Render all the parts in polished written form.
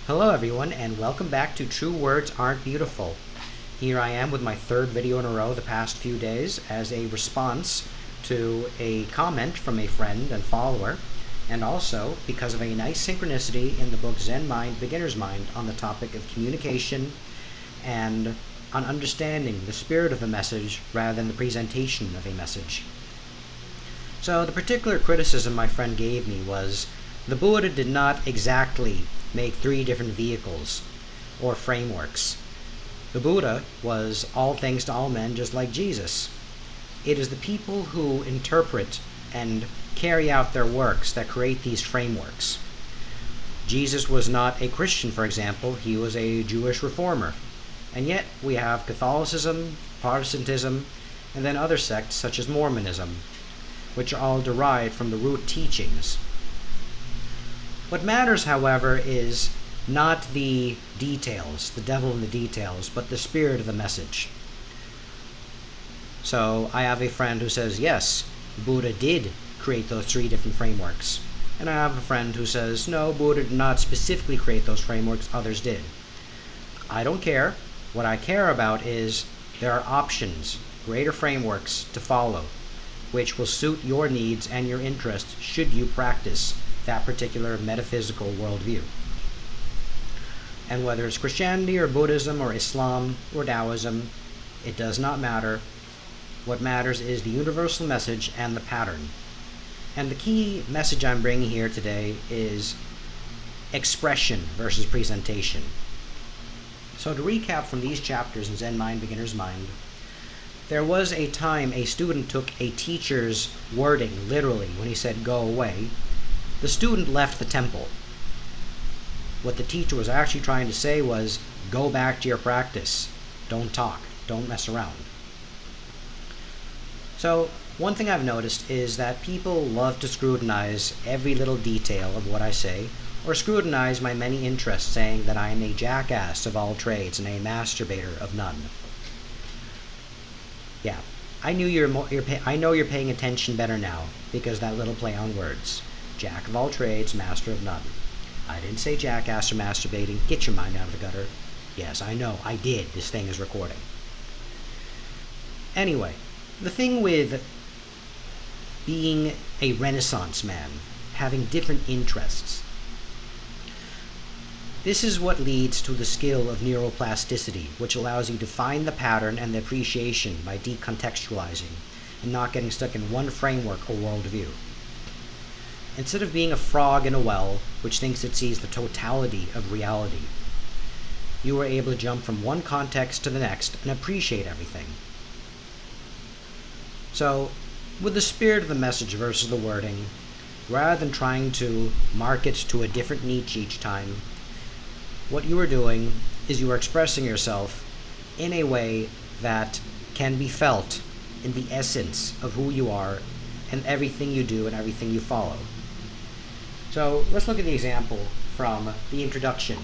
Hello everyone, and welcome back to True Words Aren't Beautiful. Here I am with my third video in a row the past few days as a response to a comment from a friend and follower, and also because of a nice synchronicity in the book Zen Mind, Beginner's Mind on the topic of communication and on understanding the spirit of a message rather than the presentation of a message. So the particular criticism my friend gave me was the Buddha did not exactly make three different vehicles or frameworks. The Buddha was all things to all men, just like Jesus. It is the people who interpret and carry out their works that create these frameworks. Jesus was not a Christian, for example. He was a Jewish reformer. And yet we have Catholicism, Protestantism, and then other sects such as Mormonism, which are all derived from the root teachings. What matters, however, is not the details, the devil in the details, but the spirit of the message. So I have a friend who says, yes, Buddha did create those three different frameworks. And I have a friend who says, no, Buddha did not specifically create those frameworks, others did. I don't care. What I care about is there are options, greater frameworks to follow, which will suit your needs and your interests should you practice that particular metaphysical worldview. And whether it's Christianity or Buddhism or Islam or Taoism, it does not matter. What matters is the universal message and the pattern. And the key message I'm bringing here today is expression versus presentation. So to recap from these chapters in Zen Mind, Beginner's Mind, there was a time a student took a teacher's wording literally when he said, go away. The student left the temple. What the teacher was actually trying to say was, go back to your practice. Don't talk. Don't mess around. So, one thing I've noticed is that people love to scrutinize every little detail of what I say, or scrutinize my many interests, saying that I am a jackass of all trades and a masturbator of none. Yeah, I know you're paying attention better now because that little play on words. Jack of all trades, master of none. I didn't say jackass or masturbating. Get your mind out of the gutter. Yes, I know, I did. This thing is recording. Anyway, the thing with being a Renaissance man, having different interests, this is what leads to the skill of neuroplasticity, which allows you to find the pattern and the appreciation by decontextualizing and not getting stuck in one framework or worldview. Instead of being a frog in a well, which thinks it sees the totality of reality, you are able to jump from one context to the next and appreciate everything. So, with the spirit of the message versus the wording, rather than trying to market to a different niche each time, what you are doing is you are expressing yourself in a way that can be felt in the essence of who you are and everything you do and everything you follow. So let's look at the example from the introduction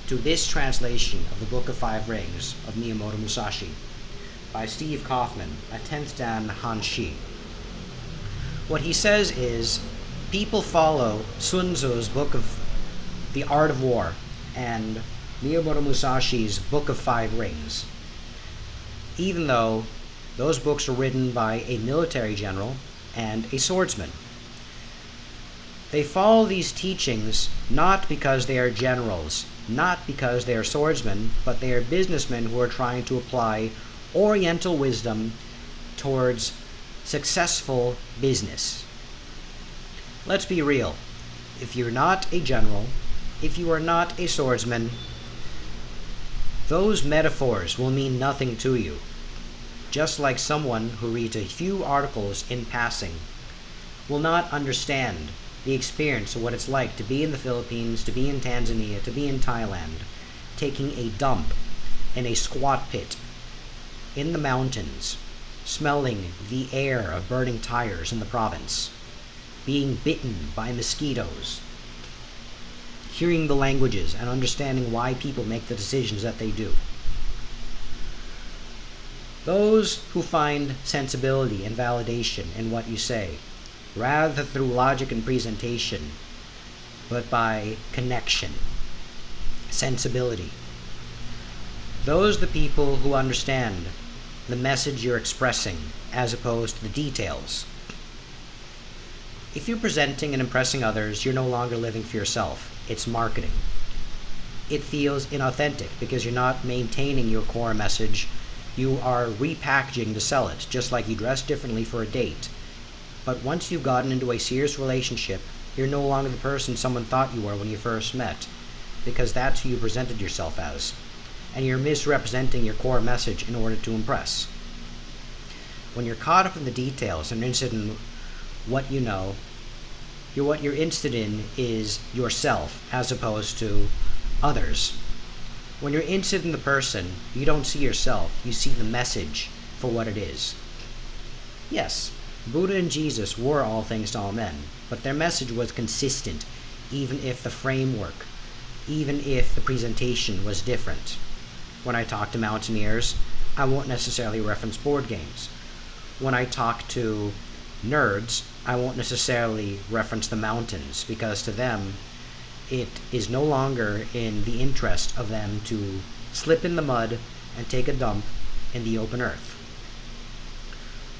to this translation of the Book of Five Rings of Miyamoto Musashi by Steve Kaufman, a 10th Dan Hanshi. What he says is, people follow Sun Tzu's Book of the Art of War and Miyamoto Musashi's Book of Five Rings, even though those books are written by a military general and a swordsman. They follow these teachings not because they are generals, not because they are swordsmen, but they are businessmen who are trying to apply Oriental wisdom towards successful business. Let's be real. If you're not a general, if you are not a swordsman, those metaphors will mean nothing to you. Just like someone who reads a few articles in passing will not understand the experience of what it's like to be in the Philippines, to be in Tanzania, to be in Thailand, taking a dump in a squat pit in the mountains, smelling the air of burning tires in the province, being bitten by mosquitoes, hearing the languages and understanding why people make the decisions that they do. Those who find sensibility and validation in what you say, rather through logic and presentation, but by connection, sensibility. Those are the people who understand the message you're expressing as opposed to the details. If you're presenting and impressing others, you're no longer living for yourself. It's marketing. It feels inauthentic because you're not maintaining your core message. You are repackaging to sell it, just like you dress differently for a date. But once you've gotten into a serious relationship, you're no longer the person someone thought you were when you first met, because that's who you presented yourself as. And you're misrepresenting your core message in order to impress. When you're caught up in the details and interested in what you know, what you're interested in is yourself as opposed to others. When you're interested in the person, you don't see yourself, you see the message for what it is. Yes, Buddha and Jesus were all things to all men, but their message was consistent, even if the framework, even if the presentation was different. When I talk to mountaineers, I won't necessarily reference board games. When I talk to nerds, I won't necessarily reference the mountains, because to them, it is no longer in the interest of them to slip in the mud and take a dump in the open earth.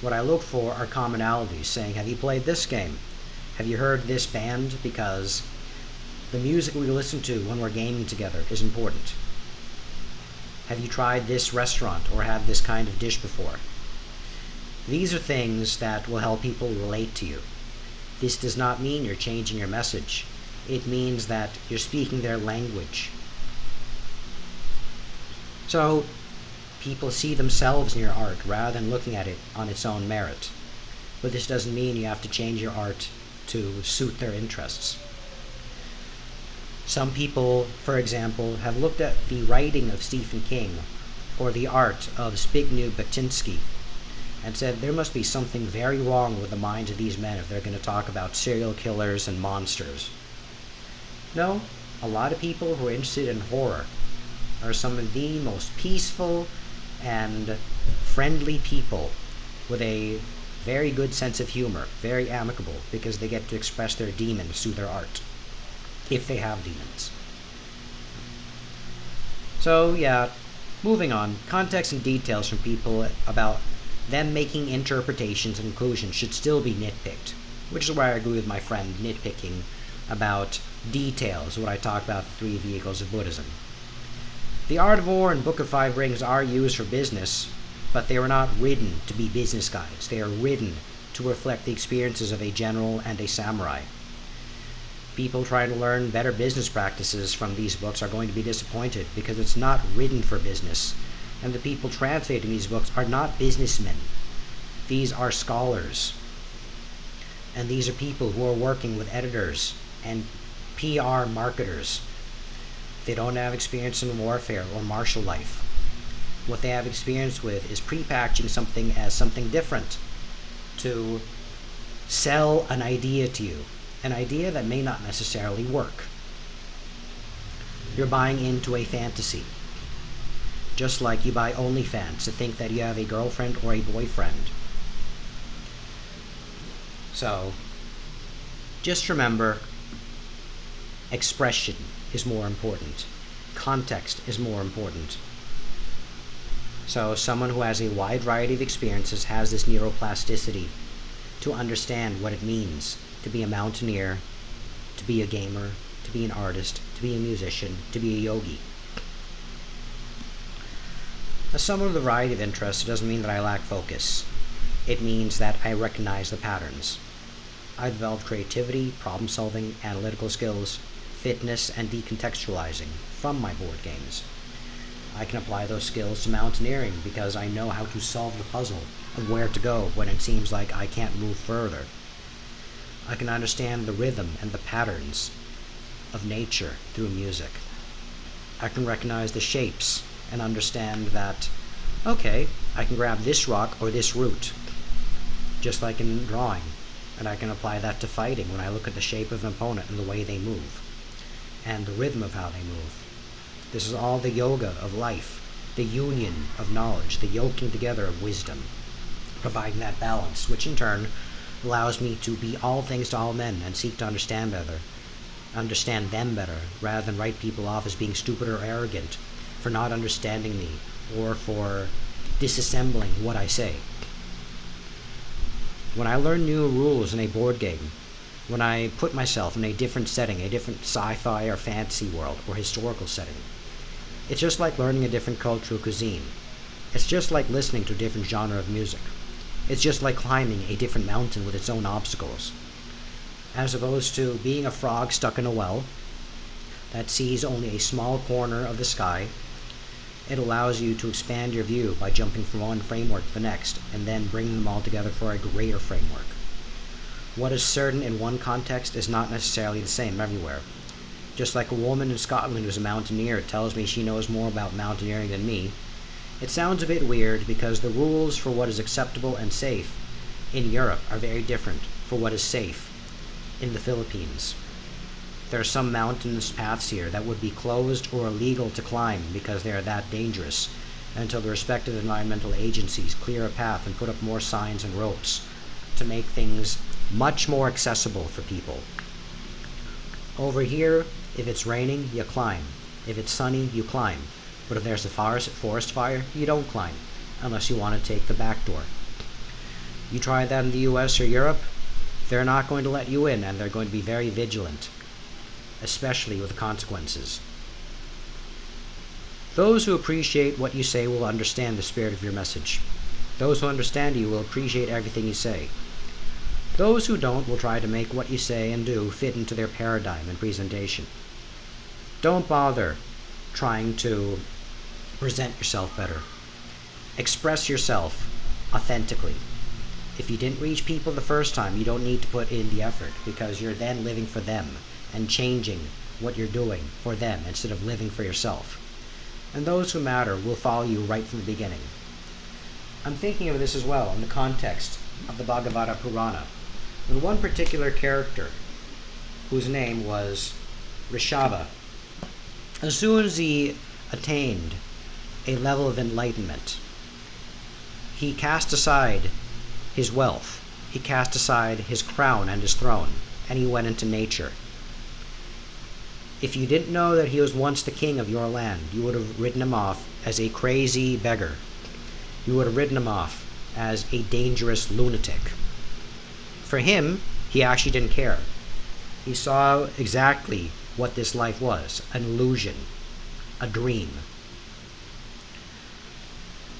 What I look for are commonalities, saying, have you played this game? Have you heard this band? Because the music we listen to when we're gaming together is important. Have you tried this restaurant or had this kind of dish before? These are things that will help people relate to you. This does not mean you're changing your message. It means that you're speaking their language. So, people see themselves in your art rather than looking at it on its own merit. But this doesn't mean you have to change your art to suit their interests. Some people, for example, have looked at the writing of Stephen King or the art of Zbigniew Baczynski and said there must be something very wrong with the minds of these men if they're going to talk about serial killers and monsters. No, a lot of people who are interested in horror are some of the most peaceful and friendly people with a very good sense of humor, very amicable, because they get to express their demons through their art, if they have demons. So yeah, moving on, context and details from people about them making interpretations and conclusions should still be nitpicked, which is why I agree with my friend nitpicking about details when I talk about the three vehicles of Buddhism. The Art of War and Book of Five Rings are used for business, but they were not written to be business guides. They are written to reflect the experiences of a general and a samurai. People trying to learn better business practices from these books are going to be disappointed because it's not written for business, and the people translating these books are not businessmen. These are scholars, and these are people who are working with editors and PR marketers. They don't have experience in warfare or martial life. What they have experience with is prepackaging something as something different to sell an idea to you, an idea that may not necessarily work. You're buying into a fantasy, just like you buy OnlyFans to think that you have a girlfriend or a boyfriend. So, just remember, expression is more important. Context is more important. So someone who has a wide variety of experiences has this neuroplasticity to understand what it means to be a mountaineer, to be a gamer, to be an artist, to be a musician, to be a yogi. As someone with a variety of interests, it doesn't mean that I lack focus. It means that I recognize the patterns. I developed creativity, problem solving, analytical skills, fitness, and decontextualizing from my board games. I can apply those skills to mountaineering because I know how to solve the puzzle of where to go when it seems like I can't move further. I can understand the rhythm and the patterns of nature through music. I can recognize the shapes and understand that, okay, I can grab this rock or this root, just like in drawing, and I can apply that to fighting when I look at the shape of an opponent and the way they move, and the rhythm of how they move. This is all the yoga of life, the union of knowledge, the yoking together of wisdom, providing that balance, which in turn allows me to be all things to all men and seek to understand understand them better, rather than write people off as being stupid or arrogant for not understanding me or for disassembling what I say. When I learn new rules in a board game, when I put myself in a different setting, a different sci-fi or fantasy world or historical setting, it's just like learning a different cultural cuisine. It's just like listening to a different genre of music. It's just like climbing a different mountain with its own obstacles. As opposed to being a frog stuck in a well that sees only a small corner of the sky, it allows you to expand your view by jumping from one framework to the next and then bringing them all together for a greater framework. What is certain in one context is not necessarily the same everywhere. Just like a woman in Scotland who's a mountaineer tells me she knows more about mountaineering than me, it sounds a bit weird because the rules for what is acceptable and safe in Europe are very different for what is safe in the Philippines. There are some mountainous paths here that would be closed or illegal to climb because they are that dangerous until the respective environmental agencies clear a path and put up more signs and ropes to make things much more accessible for people. Over here, if it's raining, you climb. If it's sunny, you climb. But if there's a forest fire, you don't climb, unless you want to take the back door. You try that in the US or Europe, they're not going to let you in, and they're going to be very vigilant, especially with the consequences. Those who appreciate what you say will understand the spirit of your message. Those who understand you will appreciate everything you say. Those who don't will try to make what you say and do fit into their paradigm and presentation. Don't bother trying to present yourself better. Express yourself authentically. If you didn't reach people the first time, you don't need to put in the effort because you're then living for them and changing what you're doing for them instead of living for yourself. And those who matter will follow you right from the beginning. I'm thinking of this as well in the context of the Bhagavata Purana, when one particular character, whose name was Rishabha, as soon as he attained a level of enlightenment, he cast aside his wealth, he cast aside his crown and his throne, and he went into nature. If you didn't know that he was once the king of your land, you would have written him off as a crazy beggar. You would have written him off as a dangerous lunatic. For him, he actually didn't care. He saw exactly what this life was, an illusion, a dream.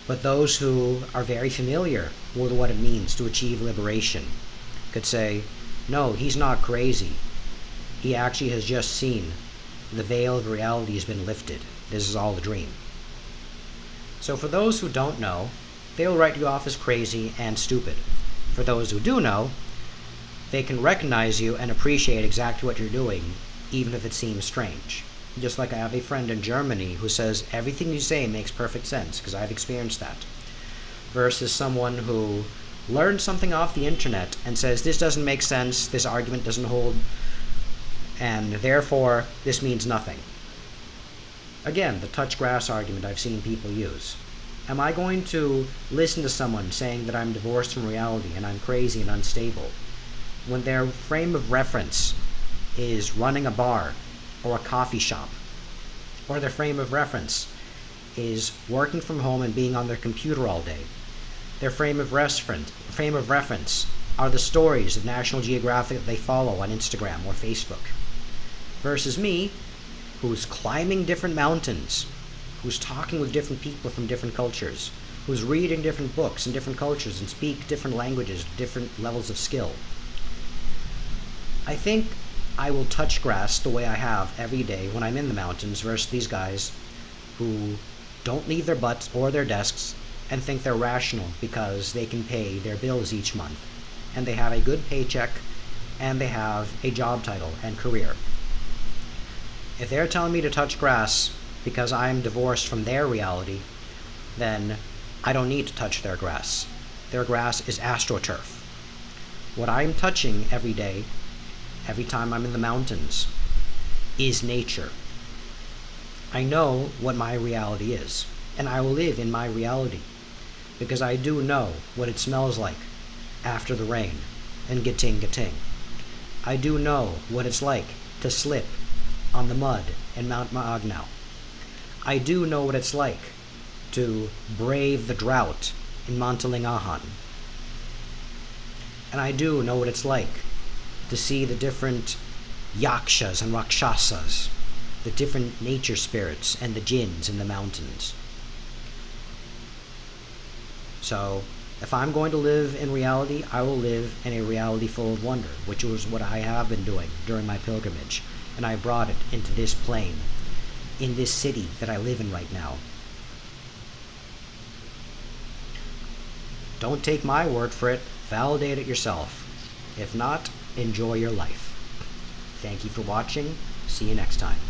But those who are very familiar with what it means to achieve liberation could say, no, he's not crazy. He actually has just seen the veil of reality has been lifted. This is all a dream. So for those who don't know, they'll write you off as crazy and stupid. For those who do know, they can recognize you and appreciate exactly what you're doing, even if it seems strange. Just like I have a friend in Germany who says everything you say makes perfect sense, because I've experienced that. Versus someone who learned something off the internet and says this doesn't make sense, this argument doesn't hold, and therefore this means nothing. Again, the touch grass argument I've seen people use. Am I going to listen to someone saying that I'm divorced from reality and I'm crazy and unstable when their frame of reference is running a bar or a coffee shop, or their frame of reference is working from home and being on their computer all day? Their frame of reference are the stories of National Geographic that they follow on Instagram or Facebook. Versus me, who's climbing different mountains, who's talking with different people from different cultures, who's reading different books in different cultures and speak different languages, different levels of skill. I think I will touch grass the way I have every day when I'm in the mountains versus these guys who don't leave their butts or their desks and think they're rational because they can pay their bills each month and they have a good paycheck and they have a job title and career. If they're telling me to touch grass because I'm divorced from their reality, then I don't need to touch their grass. Their grass is astroturf. What I'm touching every day, every time I'm in the mountains, is nature. I know what my reality is, and I will live in my reality, because I do know what it smells like after the rain and gating gating. I do know what it's like to slip on the mud in Mount Maagnaw. I do know what it's like to brave the drought in Montalingahan. And I do know what it's like to see the different yakshas and rakshasas, the different nature spirits and the jinns in the mountains. So, if I'm going to live in reality, I will live in a reality full of wonder, which was what I have been doing during my pilgrimage. And I brought it into this plane, in this city that I live in right now. Don't take my word for it. Validate it yourself. If not, enjoy your life. Thank you for watching. See you next time.